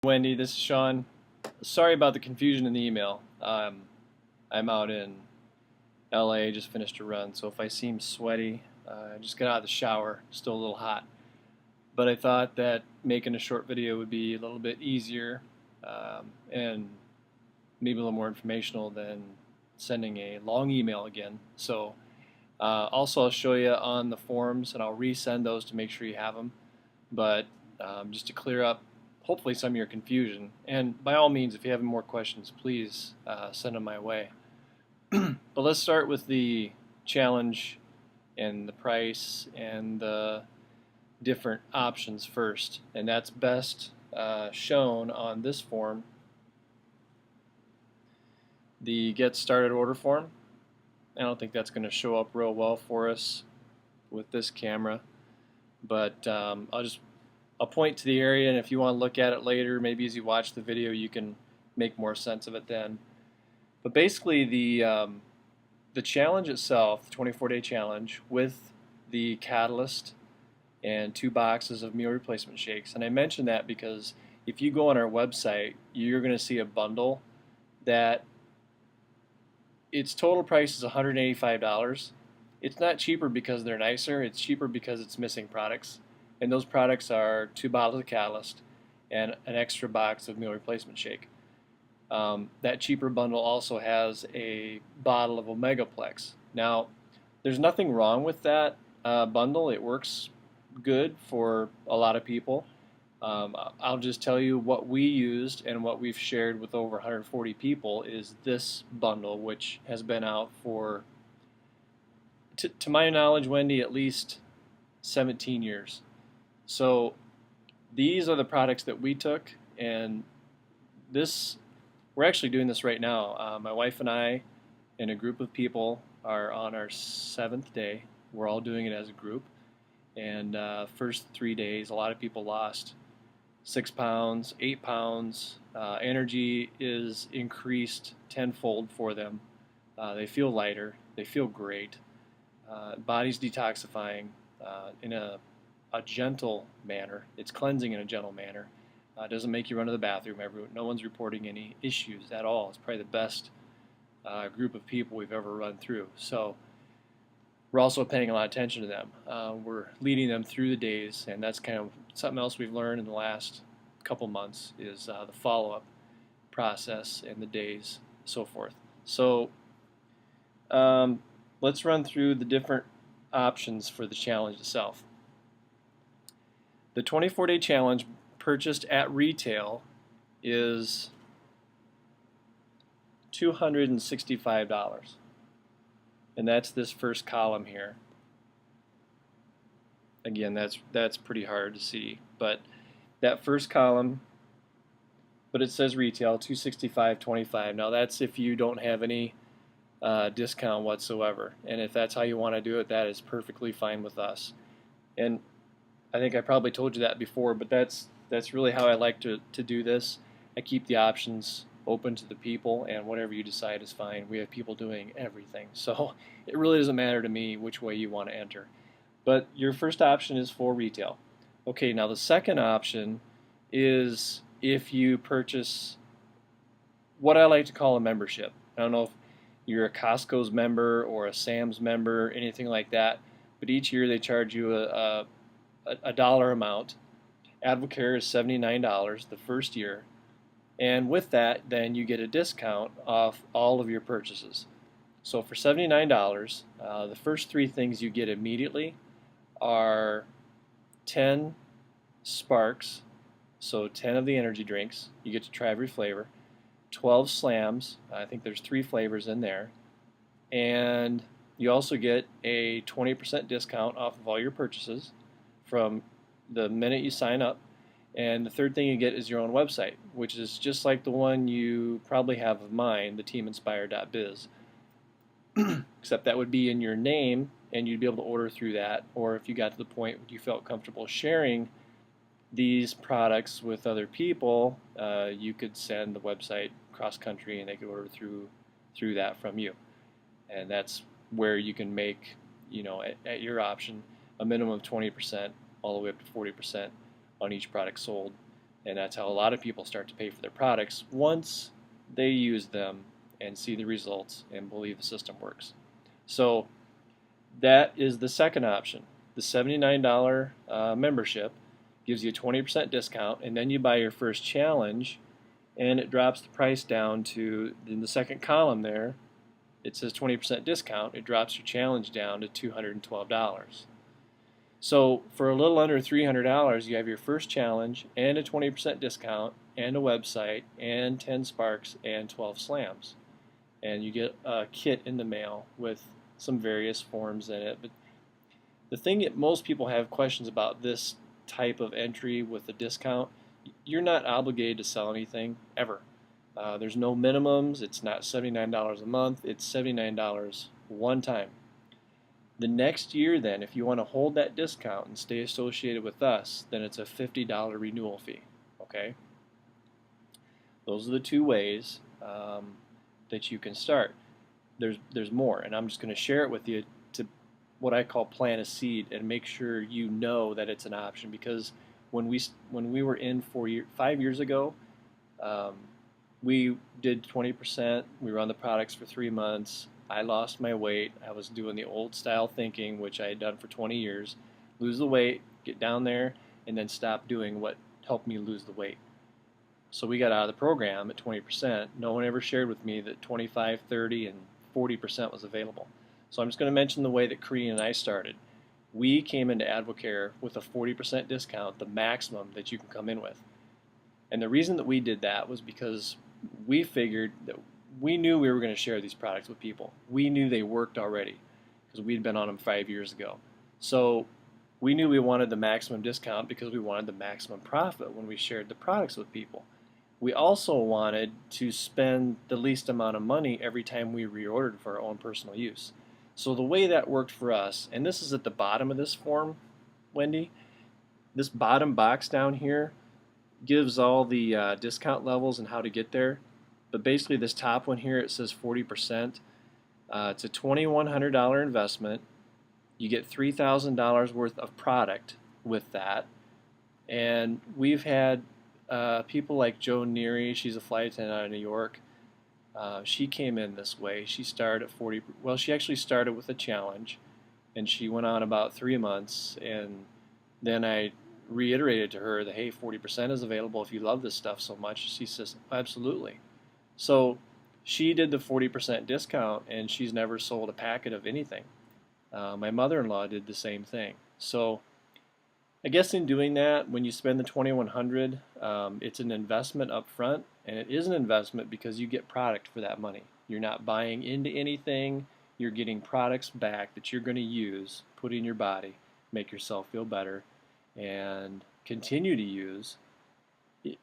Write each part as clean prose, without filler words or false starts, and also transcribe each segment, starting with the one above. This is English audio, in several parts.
Wendy, this is Sean. Sorry about the confusion in the email. I'm out in LA, just finished a run, so if I seem sweaty, I just got out of the shower, still a little hot. But I thought that making a short video would be a little bit easier and maybe a little more informational than sending a long email again. So also I'll show you on the forums, and I'll resend those to make sure you have them. But just to clear up hopefully some of your confusion, and by all means, if you have more questions, please send them my way. But let's start with the challenge and the price and the different options first, and that's best shown on this form, the Get Started Order form. I don't think that's going to show up real well for us with this camera, but I'll point to the area, and if you want to look at it later, maybe as you watch the video, you can make more sense of it then. But basically, the challenge itself, the 24-day challenge, with the catalyst and 2 boxes of meal replacement shakes. And I mention that because if you go on our website, you're going to see a bundle that its total price is $185. It's not cheaper because they're nicer, it's cheaper because it's missing products. And those products are 2 bottles of catalyst and an extra box of meal replacement shake. That cheaper bundle also has a bottle of Omegaplex. Now, there's nothing wrong with that bundle. It works good for a lot of people. I'll just tell you what we used and what we've shared with over 140 people is this bundle, which has been out for, to my knowledge, Wendy, at least 17 years. So these are the products that we took, and we're actually doing this right now. My wife and I and a group of people are on our 7th day. We're all doing it as a group, and first 3 days a lot of people lost 6 pounds, 8 pounds. Energy is increased tenfold for them. They feel lighter, they feel great. Body's detoxifying in a gentle manner. It's cleansing in a gentle manner. It doesn't make you run to the bathroom. No one's reporting any issues at all. It's probably the best group of people we've ever run through. So we're also paying a lot of attention to them. We're leading them through the days, and that's kind of something else we've learned in the last couple months is the follow-up process and the days, so forth. So let's run through the different options for the challenge itself. The 24-day challenge purchased at retail is $265, and that's this first column here. Again, that's pretty hard to see, but that first column, but it says retail $265.25. Now that's if you don't have any discount whatsoever, and if that's how you want to do it, that is perfectly fine with us. And I think I probably told you that before, but that's really how I like to do this. I keep the options open to the people, and whatever you decide is fine. We have people doing everything, so it really doesn't matter to me which way you want to enter. But your first option is for retail. Okay, now the second option is if you purchase what I like to call a membership. I don't know if you're a Costco's member or a Sam's member, anything like that, but each year they charge you a dollar amount. Advocare is $79 the first year, and with that then you get a discount off all of your purchases. So for $79, the first 3 things you get immediately are 10 Sparks, so 10 of the energy drinks. You get to try every flavor. 12 Slams, I think there's 3 flavors in there, and you also get a 20% discount off of all your purchases from the minute you sign up. And the third thing you get is your own website, which is just like the one you probably have of mine, the teaminspire.biz. Except that would be in your name, and you'd be able to order through that. Or if you got to the point where you felt comfortable sharing these products with other people, you could send the website cross-country, and they could order through that from you. And that's where you can make, at your option, a minimum of 20% all the way up to 40% on each product sold. And that's how a lot of people start to pay for their products once they use them and see the results and believe the system works. So that is the second option. The $79 membership gives you a 20% discount, and then you buy your first challenge, and it drops the price down to, in the second column there, it says 20% discount. It drops your challenge down to $212. So for a little under $300, you have your first challenge and a 20% discount and a website and 10 sparks and 12 slams. And you get a kit in the mail with some various forms in it. But the thing that most people have questions about this type of entry with a discount, you're not obligated to sell anything ever. There's no minimums. It's not $79 a month. It's $79 one time. The next year then, if you want to hold that discount and stay associated with us, then it's a $50 renewal fee. Okay? Those are the two ways that you can start. There's more, and I'm just going to share it with you to what I call plant a seed and make sure you know that it's an option, because when we were in 5 years ago, we did 20%. We were on the products for 3 months. I lost my weight. I was doing the old style thinking, which I had done for 20 years. Lose the weight, get down there, and then stop doing what helped me lose the weight. So we got out of the program at 20%. No one ever shared with me that 25, 30, and 40% was available. So I'm just going to mention the way that Korean and I started. We came into AdvoCare with a 40% discount, the maximum that you can come in with. And the reason that we did that was because we figured that we knew we were going to share these products with people. We knew they worked already because we'd been on them 5 years ago. So we knew we wanted the maximum discount because we wanted the maximum profit when we shared the products with people. We also wanted to spend the least amount of money every time we reordered for our own personal use. So the way that worked for us, and this is at the bottom of this form, Wendy, this bottom box down here gives all the discount levels and how to get there. But basically this top one here, it says 40%. It's a $2,100 investment. You get $3,000 worth of product with that. And we've had people like Joe Neary. She's a flight attendant out of New York. She came in this way. She started at 40. Well, she actually started with a challenge, and she went on about 3 months. And then I reiterated to her that, hey, 40% is available if you love this stuff so much. She says, absolutely. So she did the 40% discount, and she's never sold a packet of anything. My mother-in-law did the same thing. So I guess in doing that, when you spend the $2,100, it's an investment up front, and it is an investment because you get product for that money. You're not buying into anything. You're getting products back that you're going to use, put in your body, make yourself feel better, and continue to use.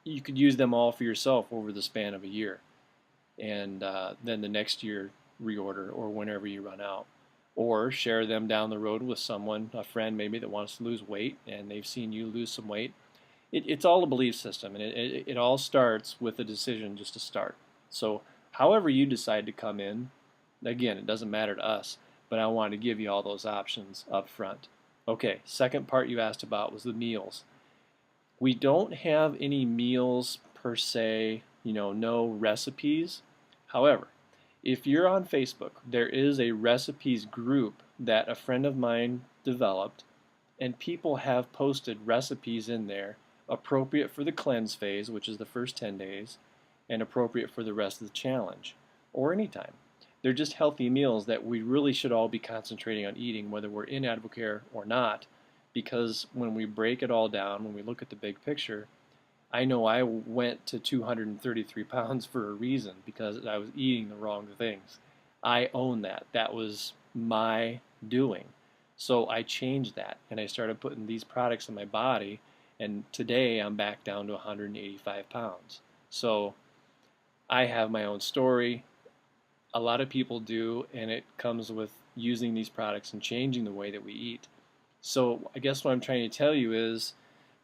You could use them all for yourself over the span of a year, and then the next year reorder or whenever you run out. Or share them down the road with someone, a friend maybe that wants to lose weight and they've seen you lose some weight. It's all a belief system, and it all starts with a decision just to start. So however you decide to come in, again, it doesn't matter to us, but I wanted to give you all those options up front. Okay, second part you asked about was the meals. We don't have any meals per se, no recipes. However, if you're on Facebook, there is a recipes group that a friend of mine developed, and people have posted recipes in there appropriate for the cleanse phase, which is the first 10 days, and appropriate for the rest of the challenge, or anytime. They're just healthy meals that we really should all be concentrating on eating, whether we're in AdvoCare or not, because when we break it all down, when we look at the big picture, I know I went to 233 pounds for a reason, because I was eating the wrong things. I own that. That was my doing. So I changed that, and I started putting these products in my body, and today I'm back down to 185 pounds. So I have my own story. A lot of people do, and it comes with using these products and changing the way that we eat. So I guess what I'm trying to tell you is,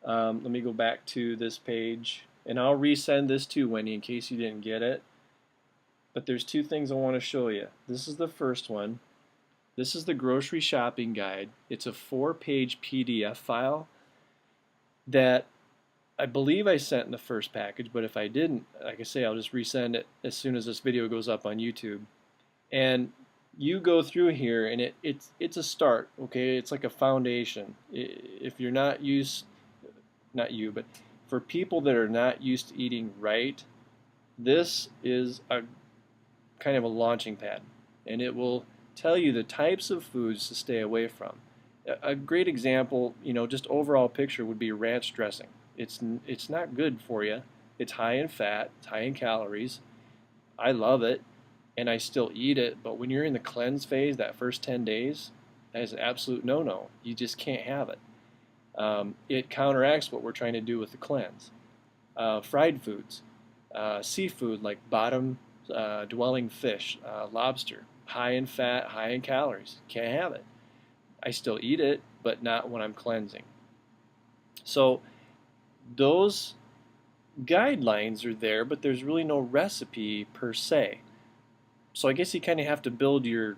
let me go back to this page, and I'll resend this to Wendy in case you didn't get it. But there's two things I want to show you. This is the first one. This is the grocery shopping guide. It's a 4-page PDF file that I believe I sent in the first package, but if I didn't, like I say, I'll just resend it as soon as this video goes up on YouTube. And you go through here, and it's a start, okay? It's like a foundation. If you're not used, not you, but for people that are not used to eating right, this is a kind of a launching pad, and it will tell you the types of foods to stay away from. A great example, just overall picture would be ranch dressing. It's not good for you. It's high in fat, it's high in calories. I love it, and I still eat it, but when you're in the cleanse phase, that first 10 days, that is an absolute no-no. You just can't have it. It counteracts what we're trying to do with the cleanse. Fried foods, seafood like bottom dwelling fish, lobster, high in fat, high in calories. Can't have it. I still eat it, but not when I'm cleansing. So those guidelines are there, but there's really no recipe per se. So I guess you kind of have to build your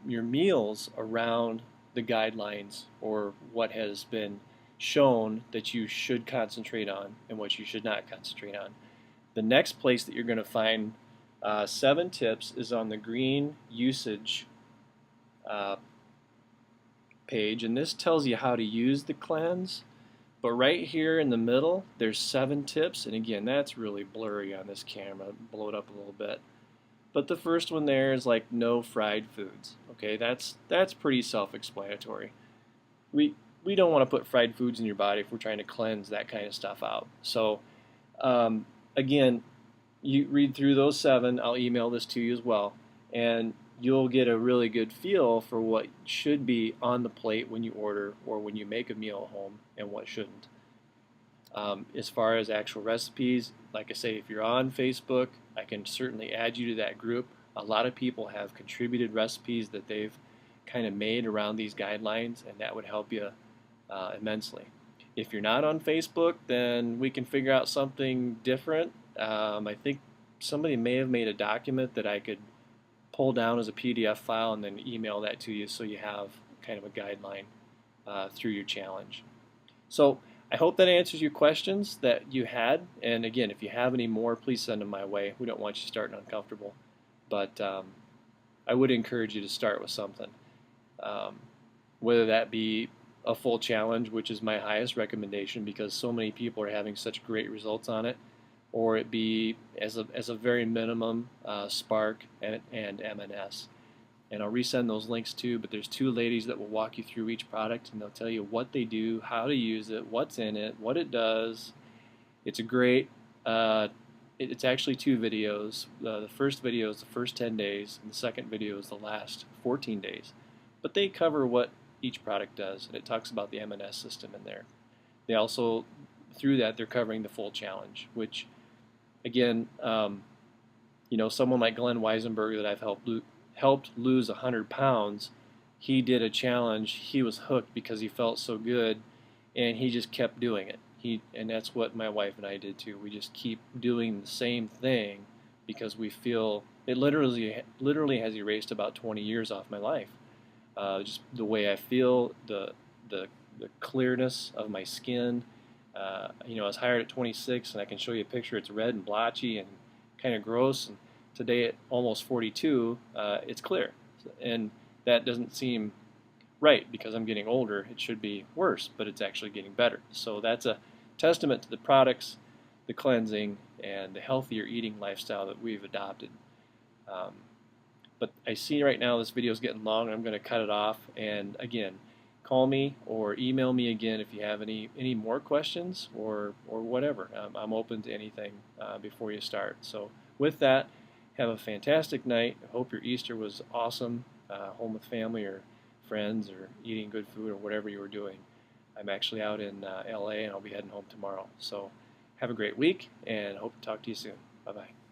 meals around the guidelines or what has been shown that you should concentrate on and what you should not concentrate on. The next place that you're going to find 7 tips is on the green usage page, and this tells you how to use the cleanse. But right here in the middle, there's 7 tips, and again, that's really blurry on this camera. Blow it up a little bit. But the first one there is like no fried foods. Okay, that's pretty self-explanatory. We don't want to put fried foods in your body if we're trying to cleanse that kind of stuff out. So again, you read through those 7. I'll email this to you as well, and you'll get a really good feel for what should be on the plate when you order or when you make a meal at home and what shouldn't. As far as actual recipes, like I say, if you're on Facebook, I can certainly add you to that group. A lot of people have contributed recipes that they've kind of made around these guidelines, and that would help you immensely. If you're not on Facebook, then we can figure out something different. I think somebody may have made a document that I could pull down as a PDF file and then email that to you so you have kind of a guideline through your challenge. So I hope that answers your questions that you had. And again, if you have any more, please send them my way. We don't want you starting uncomfortable. But I would encourage you to start with something. Whether that be a full challenge, which is my highest recommendation because so many people are having such great results on it, or it be as a very minimum Spark and M&S. And I'll resend those links too, but there's 2 ladies that will walk you through each product, and they'll tell you what they do, how to use it, what's in it, what it does. It's a great, it's actually 2 videos. The first video is the first 10 days, and the second video is the last 14 days. But they cover what each product does, and it talks about the M&S system in there. They also, through that, they're covering the full challenge, which, again, someone like Glenn Weisenberg that I've helped lose 100 pounds, he did a challenge. He was hooked because he felt so good, and he just kept doing it. And that's what my wife and I did too. We just keep doing the same thing because we feel it literally has erased about 20 years off my life. Just the way I feel, the clearness of my skin. I was hired at 26, and I can show you a picture. It's red and blotchy and kind of gross. And today at almost 42, it's clear. And that doesn't seem right because I'm getting older. It should be worse, but it's actually getting better. So that's a testament to the products, the cleansing, and the healthier eating lifestyle that we've adopted. But I see right now this video is getting long, and I'm going to cut it off. And again, call me or email me again if you have any more questions or whatever. I'm open to anything before you start. So with that, have a fantastic night. I hope your Easter was awesome, home with family or friends or eating good food or whatever you were doing. I'm actually out in LA, and I'll be heading home tomorrow. So have a great week, and hope to talk to you soon. Bye-bye.